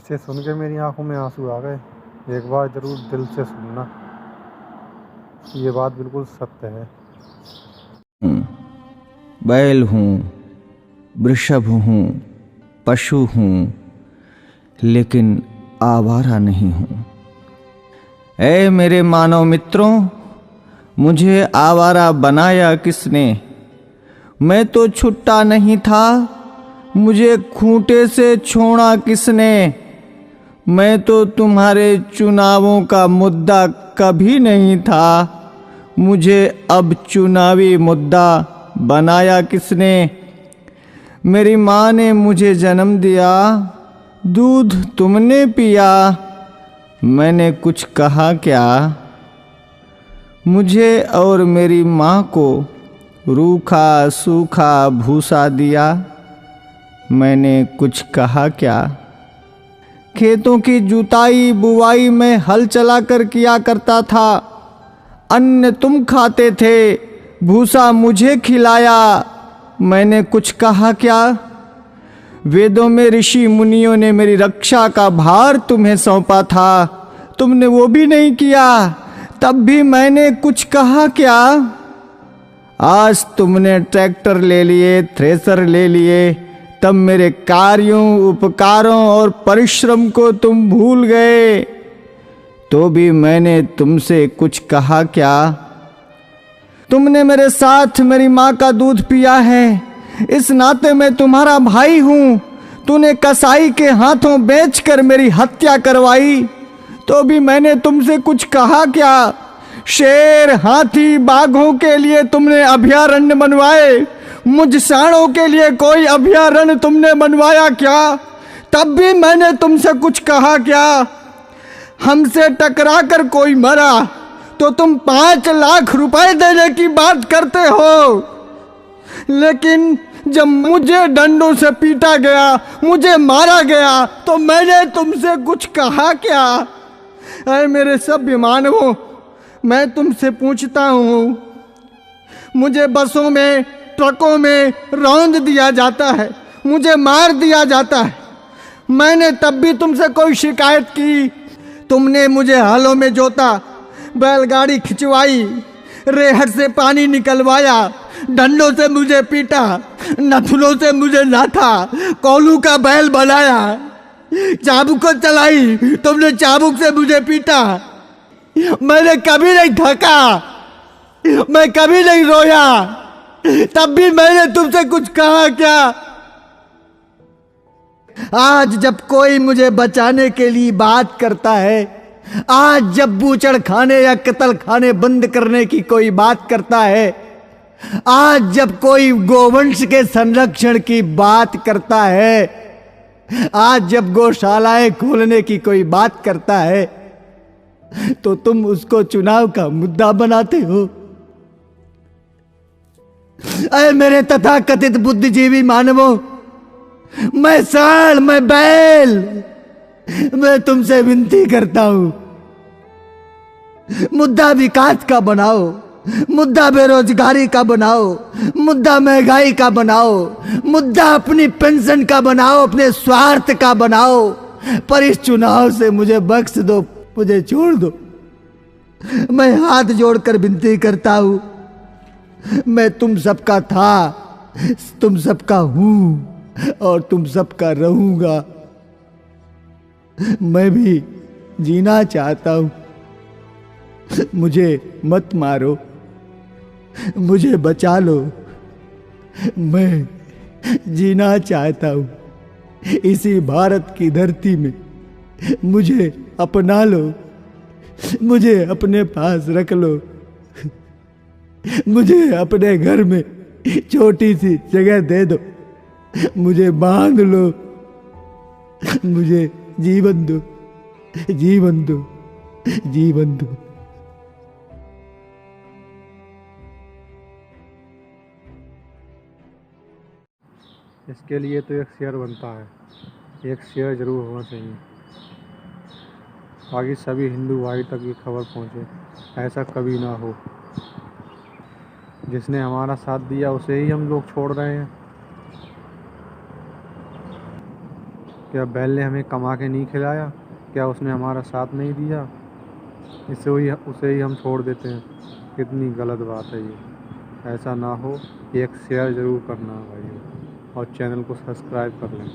इसे सुन के मेरी आंखों में आंसू आ गए। एक बार जरूर दिल से सुनना, ये बात बिल्कुल सत्य है। बैल हूँ, वृषभ हूँ, पशु हूँ, लेकिन आवारा नहीं हूँ। ऐ मेरे मानव मित्रों, मुझे आवारा बनाया किसने? मैं तो छुट्टा नहीं था, मुझे खूंटे से छोड़ा किसने? मैं तो तुम्हारे चुनावों का मुद्दा कभी नहीं था, मुझे अब चुनावी मुद्दा बनाया किसने? मेरी माँ ने मुझे जन्म दिया, दूध तुमने पिया, मैंने कुछ कहा क्या? मुझे और मेरी माँ को रूखा सूखा भूसा दिया, मैंने कुछ कहा क्या? खेतों की जुताई बुवाई में हल चलाकर किया करता था, अन्न तुम खाते थे, भूसा मुझे खिलाया, मैंने कुछ कहा क्या? वेदों में ऋषि मुनियों ने मेरी रक्षा का भार तुम्हें सौंपा था, तुमने वो भी नहीं किया, तब भी मैंने कुछ कहा क्या? आज तुमने ट्रैक्टर ले लिए, थ्रेसर ले लिए, तब मेरे कार्यों, उपकारों और परिश्रम को तुम भूल गए, तो भी मैंने तुमसे कुछ कहा क्या? तुमने मेरे साथ मेरी माँ का दूध पिया है, इस नाते मैं तुम्हारा भाई हूं। तूने कसाई के हाथों बेचकर मेरी हत्या करवाई, तो भी मैंने तुमसे कुछ कहा क्या? शेर, हाथी, बाघों के लिए तुमने अभयारण्य बनवाए, मुझ सांडों के लिए कोई अभयारण्य तुमने बनवाया क्या? तब भी मैंने तुमसे कुछ कहा क्या? हमसे टकराकर कोई मरा तो तुम 5 लाख रुपए देने की बात करते हो, लेकिन जब मुझे डंडों से पीटा गया, मुझे मारा गया, तो मैंने तुमसे कुछ कहा क्या? अरे मेरे सभ्य मानवों, मैं तुमसे पूछता हूं, मुझे बसों में, ट्रकों में रौंद दिया जाता है, मुझे मार दिया जाता है, मैंने तब भी तुमसे कोई शिकायत की? तुमने मुझे हलों में जोता, बैलगाड़ी खिंचवाई, रेहड़ से पानी निकलवाया, डंडों से मुझे पीटा, नथुनों से मुझे नाथा, कोलू का बैल बनाया, चाबुक चलाई, तुमने चाबुक से मुझे पीटा, मैंने कभी नहीं थका, मैं कभी नहीं रोया, तब भी मैंने तुमसे कुछ कहा क्या? आज जब कोई मुझे बचाने के लिए बात करता है, आज जब बूचड़ खाने या कत्ल खाने बंद करने की कोई बात करता है, आज जब कोई गोवंश के संरक्षण की बात करता है, आज जब गौशालाएं खोलने की कोई बात करता है, तो तुम उसको चुनाव का मुद्दा बनाते हो। अरे मेरे तथाकथित बुद्धिजीवी मानवों, मैं सांड, मैं बैल, मैं तुमसे विनती करता हूं, मुद्दा विकास का बनाओ, मुद्दा बेरोजगारी का बनाओ, मुद्दा महंगाई का बनाओ, मुद्दा अपनी पेंशन का बनाओ, अपने स्वार्थ का बनाओ, पर इस चुनाव से मुझे बख्श दो, मुझे छोड़ दो। मैं हाथ जोड़कर विनती करता हूं, मैं तुम सबका था, तुम सबका हूं और तुम सबका रहूंगा। मैं भी जीना चाहता हूं, मुझे मत मारो, मुझे बचा लो, मैं जीना चाहता हूं इसी भारत की धरती में, मुझे अपना लो, मुझे अपने पास रख लो, मुझे अपने घर में छोटी सी जगह दे दो, मुझे बांध लो, मुझे जीवन दो, जीवन दो, जीवन दो। इसके लिए तो एक शेयर बनता है, एक शेयर जरूर होना चाहिए, बाकी सभी हिंदू भाई तक ये खबर पहुंचे। ऐसा कभी ना हो, जिसने हमारा साथ दिया उसे ही हम लोग छोड़ रहे हैं। क्या बैल ने हमें कमा के नहीं खिलाया? क्या उसने हमारा साथ नहीं दिया? उसे ही हम छोड़ देते हैं। कितनी गलत बात है ये। ऐसा ना हो। एक शेयर ज़रूर करना भाई, और चैनल को सब्सक्राइब कर लें।